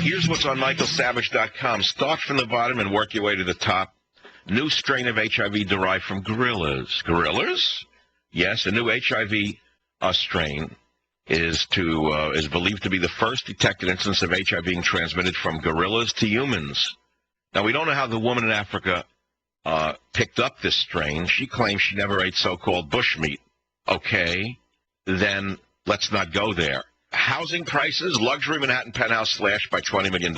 Here's what's on michaelsavage.com. Start from the bottom and work your way to the top. New strain of HIV derived from gorillas. Gorillas? Yes, a new HIV strain is believed to be the first detected instance of HIV being transmitted from gorillas to humans. Now, we don't know how the woman in Africa picked up this strain. She claims she never ate so-called bushmeat. Okay, then let's not go there. Housing prices, luxury Manhattan penthouse slashed by $20 million.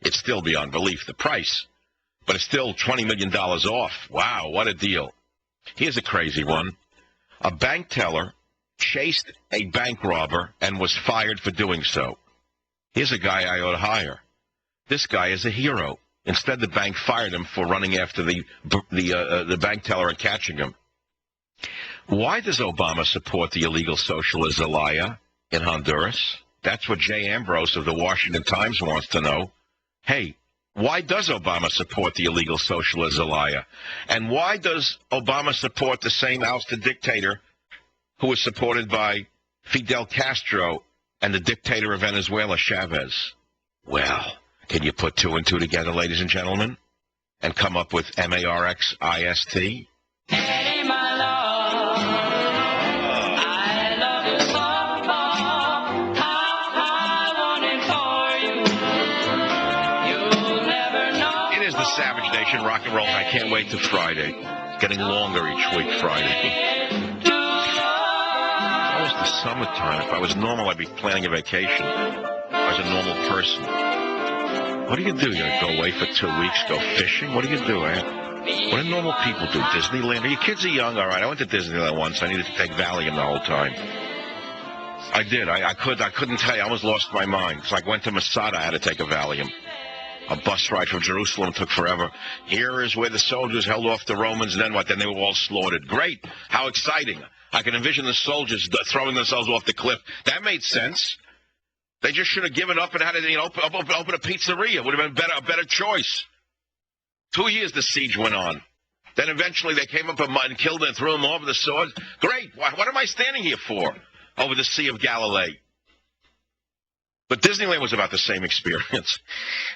It's still beyond belief, the price. But it's still $20 million off. Wow, what a deal. Here's a crazy one. A bank teller chased a bank robber and was fired for doing so. Here's a guy I ought to hire. This guy is a hero. Instead, the bank fired him for running after the bank teller and catching him. Why does Obama support the illegal socialist Zelaya in Honduras? That's what Jay Ambrose of the Washington Times wants to know. Hey, why does Obama support the illegal socialist Zelaya? And why does Obama support the same ousted dictator who was supported by Fidel Castro and the dictator of Venezuela, Chavez? Well, can you put two and two together, ladies and gentlemen, and come up with Marxist? Hey, my love, I love you so. I want it for you. You'll never know. It is the Savage Nation rock and roll. I can't wait to Friday. It's getting longer each week, Friday. That was the summertime. If I was normal, I'd be planning a vacation. I was a normal person. What do? You're going to go away for 2 weeks, go fishing? What do you do, eh? What do normal people do? Disneyland? Your kids are young, all right. I went to Disneyland once. I needed to take Valium the whole time. I did. I couldn't tell you. I almost lost my mind. It's like I went to Masada. I had to take a Valium. A bus ride from Jerusalem took forever. Here is where the soldiers held off the Romans, and then what? Then they were all slaughtered. Great. How exciting. I can envision the soldiers throwing themselves off the cliff. That made sense. They just should have given up and had to open a pizzeria. It would have been a better choice. 2 years the siege went on. Then eventually they came up and killed them and threw them over the swords. Great. What am I standing here for? Over the Sea of Galilee. But Disneyland was about the same experience.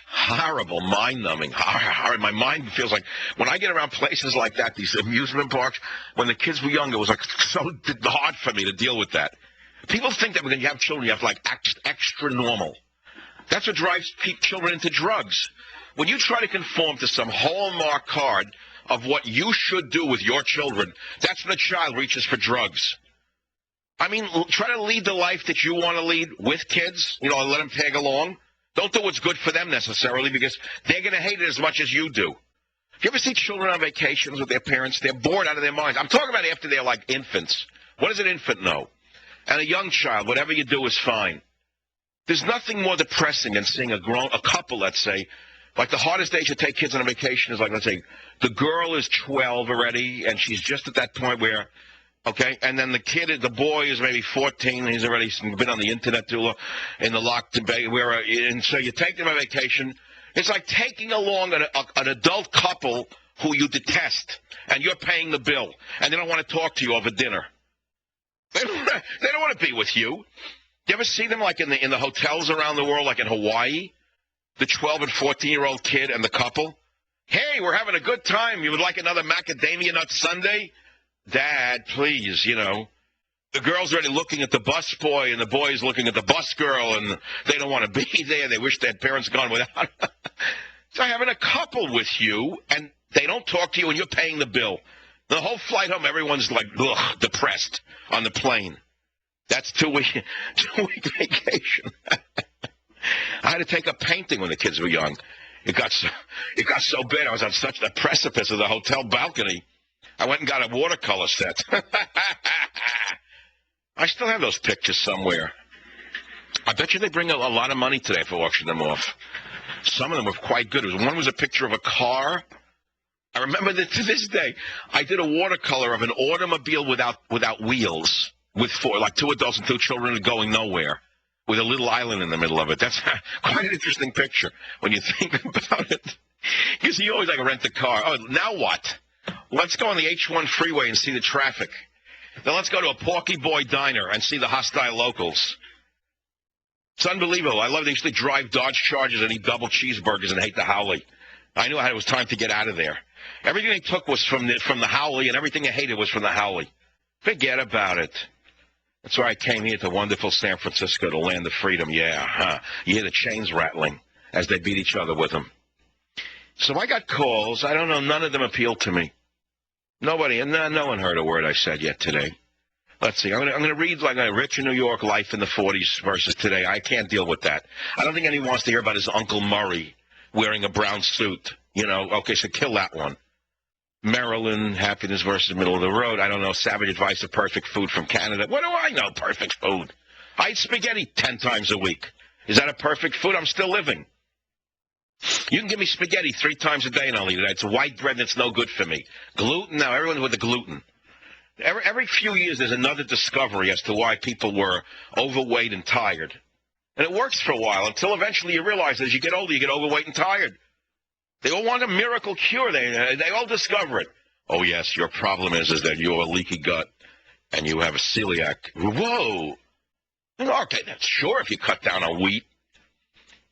Horrible, mind-numbing. My mind feels like, when I get around places like that, these amusement parks, when the kids were younger, it was like so hard for me to deal with that. People think that when you have children, you have to act extra normal. That's what drives children into drugs. When you try to conform to some hallmark card of what you should do with your children, that's when a child reaches for drugs. I mean, try to lead the life that you want to lead with kids, and let them tag along. Don't do what's good for them necessarily, because they're going to hate it as much as you do. If you ever see children on vacations with their parents, they're bored out of their minds. I'm talking about after they're like infants. What does an infant know? And a young child, whatever you do is fine. There's nothing more depressing than seeing a couple, let's say, like the hardest age to take kids on a vacation is like, let's say, the girl is 12 already, and she's just at that point where, okay, and then the boy is maybe 14, and he's already been on the internet too long, in the locked bay, and so you take them on vacation. It's like taking along an adult couple who you detest, and you're paying the bill, and they don't want to talk to you over dinner. They don't want to be with you. You ever see them like in the hotels around the world, like in Hawaii? The 12 and 14-year-old kid and the couple? Hey, we're having a good time. You would like another macadamia nut sundae? Dad, please, The girl's already looking at the bus boy, and the boy's looking at the bus girl, and they don't want to be there. They wish their parents gone without. So having a couple with you, and they don't talk to you, and you're paying the bill. The whole flight home, everyone's like, depressed on the plane. That's 2 week vacation. I had to take a painting when the kids were young. It got so bad. I was on such a precipice of the hotel balcony. I went and got a watercolor set. I still have those pictures somewhere. I bet you they bring a lot of money today for auctioning them off. Some of them were quite good. One was a picture of a car. I remember that to this day. I did a watercolor of an automobile without wheels, with two adults and 2 children going nowhere, with a little island in the middle of it. That's quite an interesting picture when you think about it. Because you always rent a car. Oh, now what? Let's go on the H1 freeway and see the traffic. Then let's go to a Porky Boy diner and see the hostile locals. It's unbelievable. I love they used to drive Dodge Chargers and eat double cheeseburgers and hate the Howley. I knew it was time to get out of there. Everything they took was from the Howley, and everything they hated was from the Howley. Forget about it. That's why I came here to wonderful San Francisco, the land of freedom. Yeah, huh? You hear the chains rattling as they beat each other with them. So I got calls. I don't know. None of them appealed to me. Nobody, and no one heard a word I said yet today. Let's see. I'm going to read like a rich in New York life in the 40s versus today. I can't deal with that. I don't think anyone wants to hear about his Uncle Murray wearing a brown suit. You know, okay, so kill that one. Maryland, happiness versus middle of the road. I don't know. Savage advice of perfect food from Canada. What do I know? Perfect food. I eat spaghetti 10 times a week. Is that a perfect food? I'm still living. You can give me spaghetti 3 times a day and I'll eat it. It's white bread that's no good for me. Gluten? Now, everyone with the gluten. Every few years there's another discovery as to why people were overweight and tired. And it works for a while until eventually you realize as you get older, you get overweight and tired. They all want a miracle cure. They all discover it. Oh, yes, your problem is that you have a leaky gut and you have a celiac. Whoa. Okay, that's sure if you cut down on wheat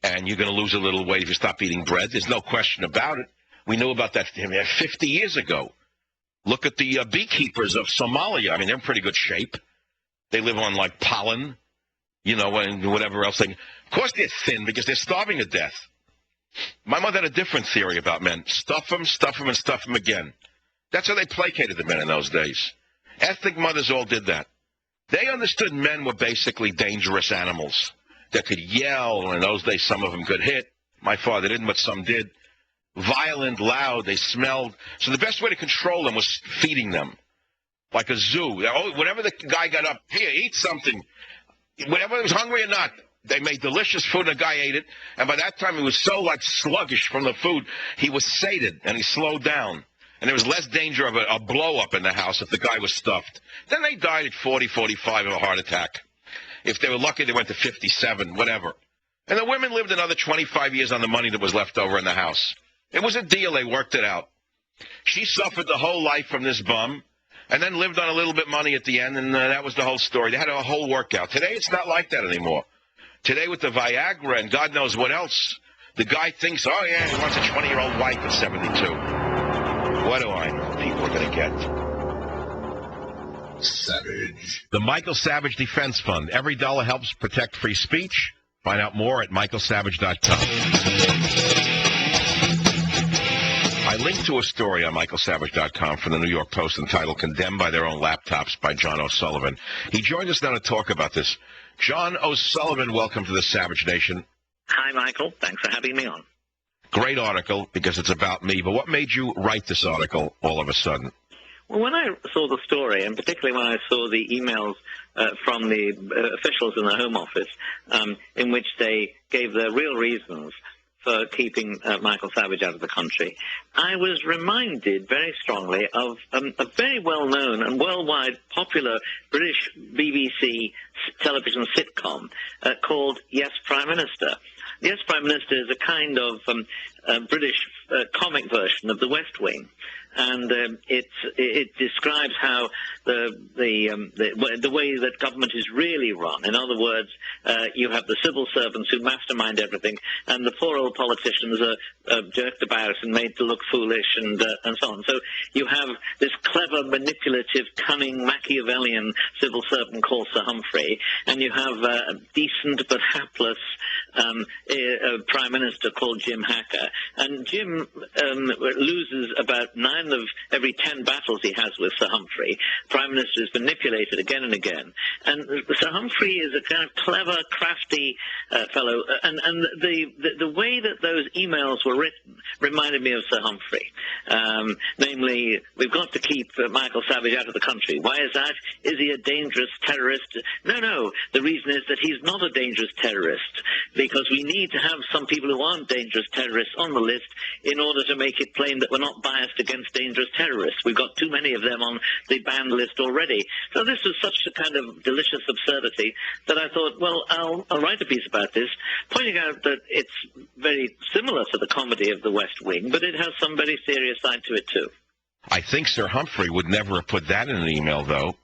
and you're going to lose a little weight if you stop eating bread. There's no question about it. We knew about that 50 years ago. Look at the beekeepers of Somalia. I mean, they're in pretty good shape. They live on, like, pollen, you know, and whatever else. Of course they're thin because they're starving to death. My mother had a different theory about men. Stuff them, and stuff them again. That's how they placated the men in those days. Ethnic mothers all did that. They understood men were basically dangerous animals that could yell. In those days, some of them could hit. My father didn't, but some did. Violent, loud, they smelled. So the best way to control them was feeding them, like a zoo. Whenever the guy got up, here, eat something. Whenever he was hungry or not, they made delicious food, and the guy ate it. And by that time, he was so, like, sluggish from the food, he was sated, and he slowed down. And there was less danger of a blow-up in the house if the guy was stuffed. Then they died at 40, 45 of a heart attack. If they were lucky, they went to 57, whatever. And the women lived another 25 years on the money that was left over in the house. It was a deal. They worked it out. She suffered the whole life from this bum and then lived on a little bit of money at the end, and that was the whole story. They had a whole workout. Today, it's not like that anymore. Today, with the Viagra and God knows what else, the guy thinks, oh, yeah, he wants a 20-year-old wife at 72. What do I know? People are going to get. Savage. The Michael Savage Defense Fund. Every dollar helps protect free speech. Find out more at michaelsavage.com. I linked to a story on michaelsavage.com from the New York Post entitled Condemned by Their Own Laptops by John O'Sullivan. He joined us now to talk about this. John O'Sullivan, welcome to the Savage Nation. Hi, Michael. Thanks for having me on. Great article because it's about me. But what made you write this article all of a sudden? Well, when I saw the story, and particularly when I saw the emails from the officials in the Home Office in which they gave their real reasons for keeping Michael Savage out of the country, I was reminded very strongly of a very well-known and worldwide popular British BBC television sitcom called Yes, Prime Minister. Yes, Prime Minister is a kind of British comic version of The West Wing. And it describes how the way that government is really run. In other words, you have the civil servants who mastermind everything, and the poor old politicians are jerked about and made to look foolish and so on. So you have this clever, manipulative, cunning, Machiavellian civil servant called Sir Humphrey, and you have a decent but hapless prime minister called Jim Hacker. And Jim loses about 9 of every 10 battles he has with Sir Humphrey. Prime Minister is manipulated again and again. And Sir Humphrey is a kind of clever, crafty fellow. And the way that those emails were written reminded me of Sir Humphrey. Namely, we've got to keep Michael Savage out of the country. Why is that? Is he a dangerous terrorist? No. The reason is that he's not a dangerous terrorist, because we need to have some people who aren't dangerous terrorists on the list in order to make it plain that we're not biased against dangerous terrorists. We've got too many of them on the banned list already. So this was such a kind of delicious absurdity that I thought, well, I'll write a piece about this, pointing out that it's very similar to the comedy of The West Wing, but it has some very serious side to it too. I think Sir Humphrey would never have put that in an email, though.